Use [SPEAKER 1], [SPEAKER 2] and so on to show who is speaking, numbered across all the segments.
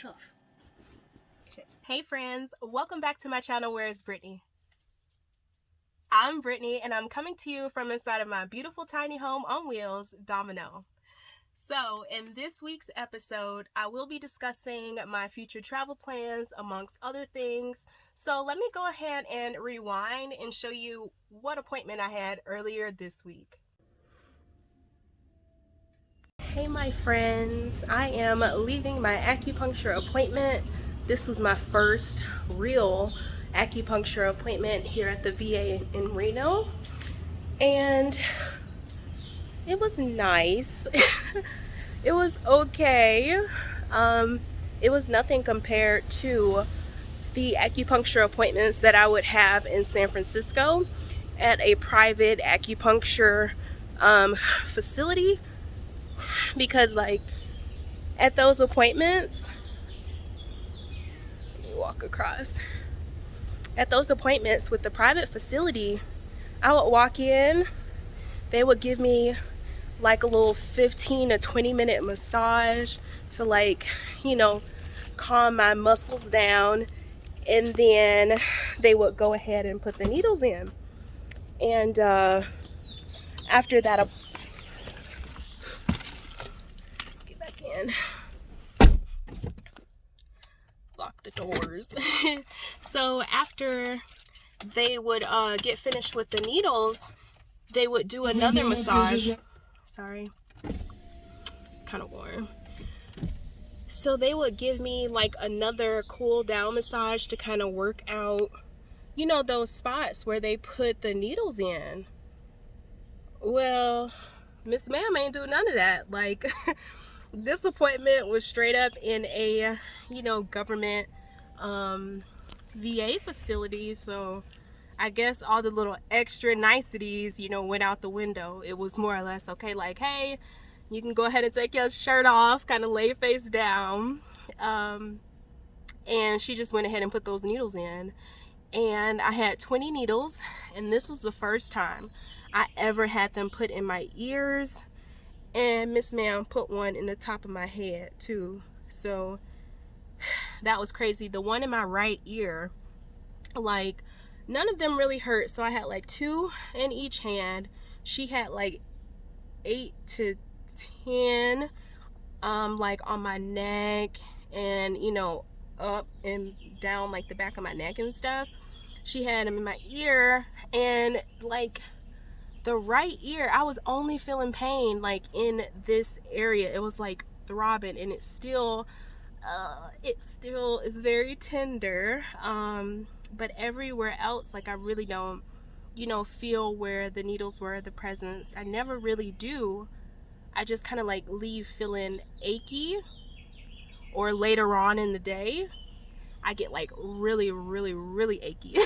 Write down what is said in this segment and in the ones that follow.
[SPEAKER 1] tough.
[SPEAKER 2] Hey friends, welcome back to my channel, Where is Brittany? I'm Brittany and I'm coming to you from inside of my beautiful tiny home on wheels, Domino. So in this week's episode, I will be discussing my future travel plans amongst other things. So let me go ahead and rewind and show you what appointment I had earlier this week. Hey my friends, I am leaving my acupuncture appointment. This was my first real acupuncture appointment here at the VA in Reno, and it was nice. It was okay. It was nothing compared to the acupuncture appointments that I would have in San Francisco at a private acupuncture facility, because like at those appointments, let me walk across. At those appointments with the private facility, I would walk in, they would give me like a little 15 to 20 minute massage to like, calm my muscles down, and then they would go ahead and put the needles in. And after that, get back in, lock the doors. So after they would get finished with the needles, they would do another massage. Sorry, it's kind of warm. So they would give me like another cool down massage to kind of work out, those spots where they put the needles in. Well, Miss Ma'am ain't do none of that. Like, this appointment was straight up in a, government VA facility. So I guess all the little extra niceties, went out the window. It was more or less, okay, like, hey, you can go ahead and take your shirt off, kind of lay face down. And she just went ahead and put those needles in. And I had 20 needles, and this was the first time I ever had them put in my ears. And Miss Ma'am put one in the top of my head too. So that was crazy. The one in my right ear, like, none of them really hurt. So I had like 2 in each hand. She had like 8 to 10 like on my neck, and up and down like the back of my neck and stuff. She had them in my ear, and like the right ear, I was only feeling pain like in this area. It was like throbbing, and it still is very tender, but everywhere else, like, I really don't feel where the needles were, the presence. I never really do. I just kind of like leave feeling achy, or later on in the day I get like really, really, really achy.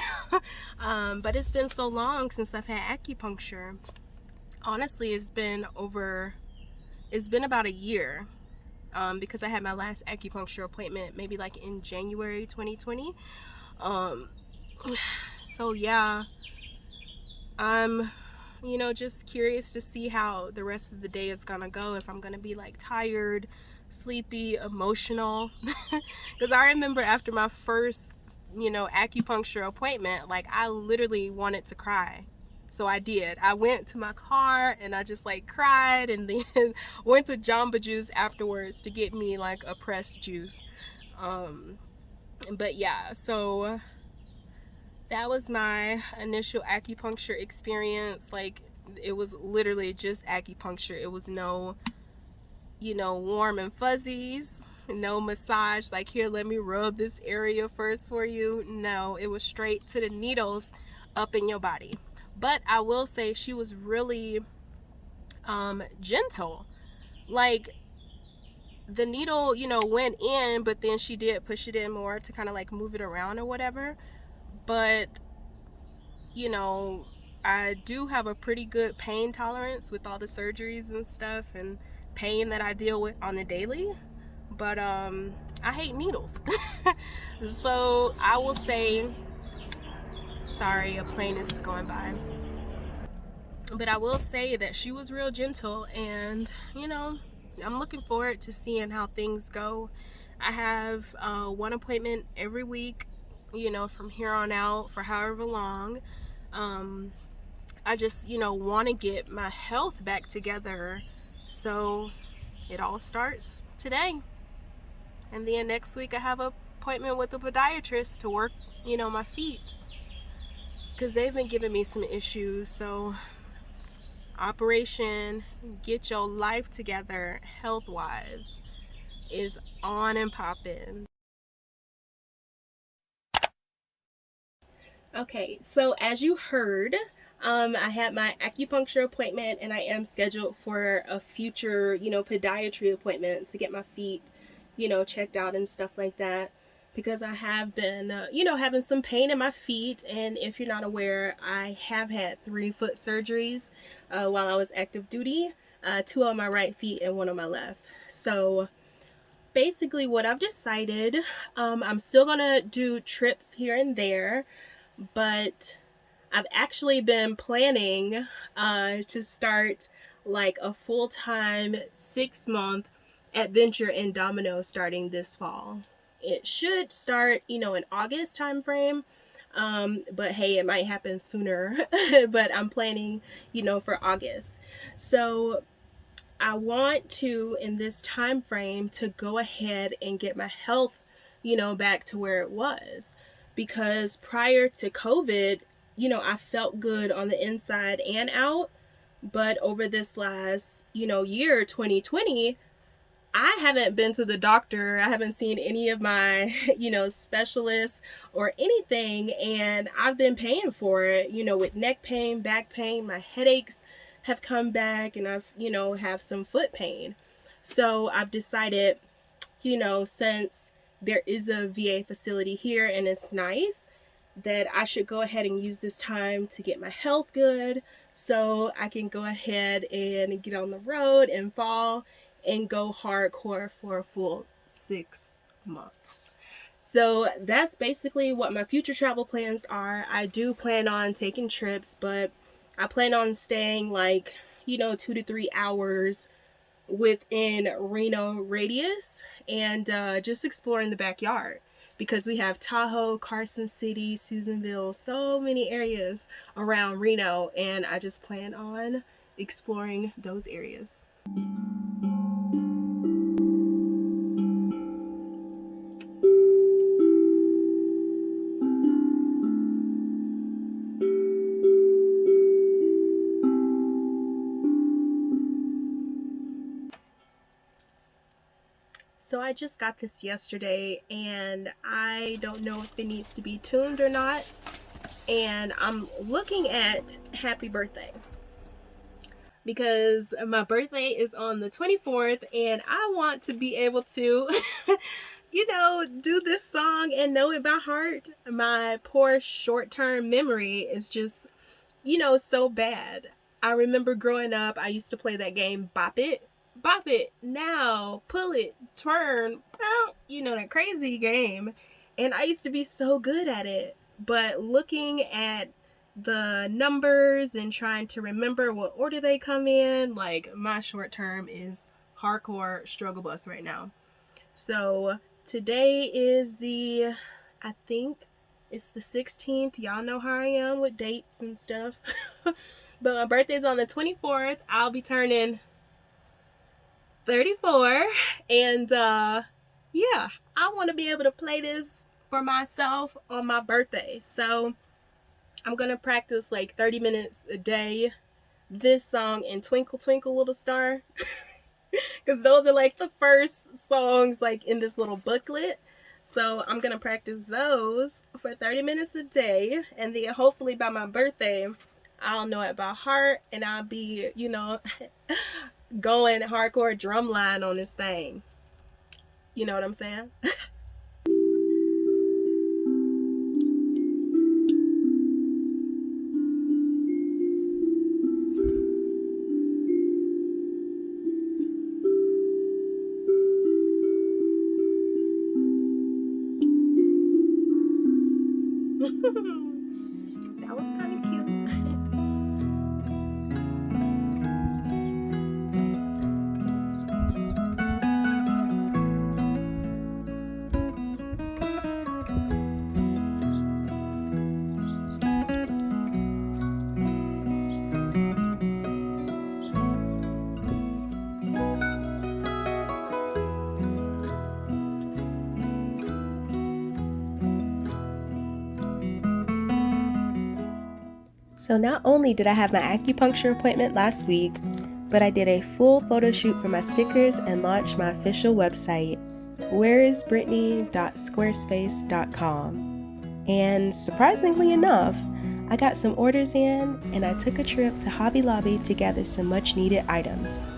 [SPEAKER 2] But it's been so long since I've had acupuncture. Honestly, it's been about a year, because I had my last acupuncture appointment maybe like in January 2020. So yeah, I'm just curious to see how the rest of the day is gonna go, if I'm gonna be like tired, sleepy, emotional. Because I remember after my first acupuncture appointment, like, I literally wanted to cry. So I did. I went to my car and I just like cried, and then went to Jamba Juice afterwards to get me like a pressed juice. But yeah, so that was my initial acupuncture experience. Like, it was literally just acupuncture. It was no, warm and fuzzies, no massage, like, here, let me rub this area first for you. No, it was straight to the needles up in your body. But I will say she was really gentle. Like, the needle, went in, but then she did push it in more to kind of like move it around or whatever. But I do have a pretty good pain tolerance with all the surgeries and stuff and pain that I deal with on the daily. But I hate needles. So I will say, sorry, a plane is going by. But I will say that she was real gentle, and I'm looking forward to seeing how things go I have one appointment every week, you know, from here on out for however long. I just, you know, want to get my health back together. So it all starts today. And then next week I have an appointment with a podiatrist to work, you know, my feet, because they've been giving me some issues. So Operation Get Your Life Together health wise is on and popping. Okay, so as you heard, I had my acupuncture appointment, and I am scheduled for a future, you know, podiatry appointment to get my feet, you know, checked out and stuff like that, because I have been, you know, having some pain in my feet. And if you're not aware, I have had 3 foot surgeries while I was active duty, 2 on my right feet and 1 on my left. So basically what I've decided, I'm still gonna do trips here and there, but I've actually been planning to start like a full-time 6-month adventure in Domino starting this fall. It should start, you know, in August time frame, but hey, it might happen sooner. But I'm planning, you know, for August. So I want to, in this time frame, to go ahead and get my health, you know, back to where it was. Because prior to COVID, you know, I felt good on the inside and out. But over this last, you know, year, 2020, I haven't been to the doctor. I haven't seen any of my, you know, specialists or anything. And I've been paying for it, you know, with neck pain, back pain. My headaches have come back, and I've, you know, have some foot pain. So I've decided, you know, since there is a VA facility here and it's nice, that I should go ahead and use this time to get my health good, so I can go ahead and get on the road in fall and go hardcore for a full 6 months. So that's basically what my future travel plans are. I do plan on taking trips, but I plan on staying like, you know, 2 to 3 hours within Reno radius, and just exploring the backyard, because we have Tahoe, Carson City, Susanville, so many areas around Reno, and I just plan on exploring those areas. So I just got this yesterday, and I don't know if it needs to be tuned or not. And I'm looking at happy birthday, because my birthday is on the 24th, and I want to be able to you know, do this song and know it by heart. My poor short-term memory is just, you know, so bad. I remember growing up, I used to play that game, Bop It, Now, Pull It, Turn, you know, that crazy game. And I used to be so good at it. But looking at the numbers and trying to remember what order they come in, like, my short term is hardcore struggle bus right now. So today is I think it's the 16th. Y'all know how I am with dates and stuff. But my birthday's on the 24th. I'll be turning 34. And yeah, I want to be able to play this for myself on my birthday. So I'm going to practice like 30 minutes a day, this song and Twinkle Twinkle Little Star. Because those are like the first songs like in this little booklet. So I'm going to practice those for 30 minutes a day. And then hopefully by my birthday, I'll know it by heart. And I'll be, you know, going hardcore drumline on this thing. You know what I'm saying? That was kind of cute. So not only did I have my acupuncture appointment last week, but I did a full photo shoot for my stickers and launched my official website, WhereisBrittany.squarespace.com. And surprisingly enough, I got some orders in and I took a trip to Hobby Lobby to gather some much needed items.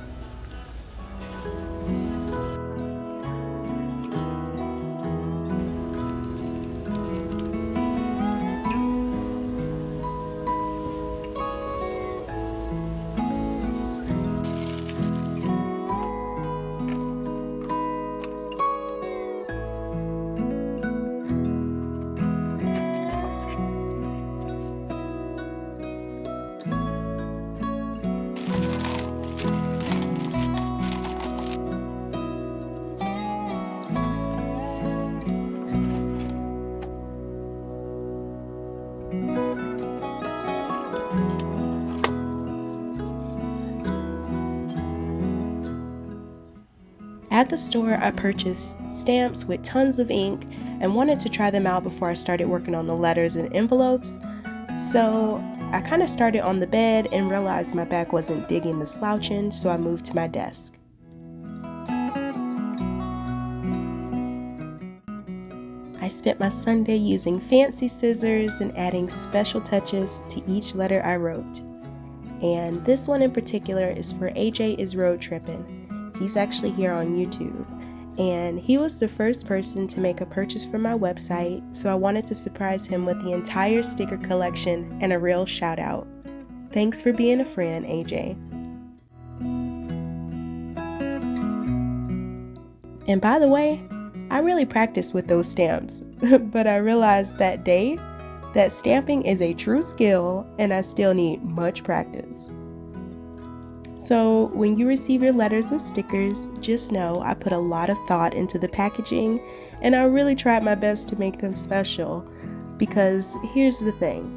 [SPEAKER 2] At the store, I purchased stamps with tons of ink and wanted to try them out before I started working on the letters and envelopes. So I kind of started on the bed and realized my back wasn't digging the slouching, so I moved to my desk. I spent my Sunday using fancy scissors and adding special touches to each letter I wrote. And this one in particular is for AJ is Road Trippin'. He's actually here on YouTube, and he was the first person to make a purchase from my website, so I wanted to surprise him with the entire sticker collection and a real shout out. Thanks for being a friend, AJ. And by the way, I really practiced with those stamps, but I realized that day that stamping is a true skill and I still need much practice. So when you receive your letters with stickers, just know I put a lot of thought into the packaging and I really tried my best to make them special, because here's the thing,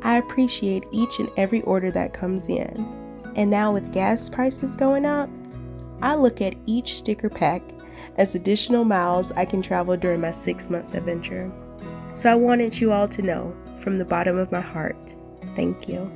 [SPEAKER 2] I appreciate each and every order that comes in, and now with gas prices going up, I look at each sticker pack as additional miles I can travel during my 6 months adventure. So I wanted you all to know from the bottom of my heart, thank you.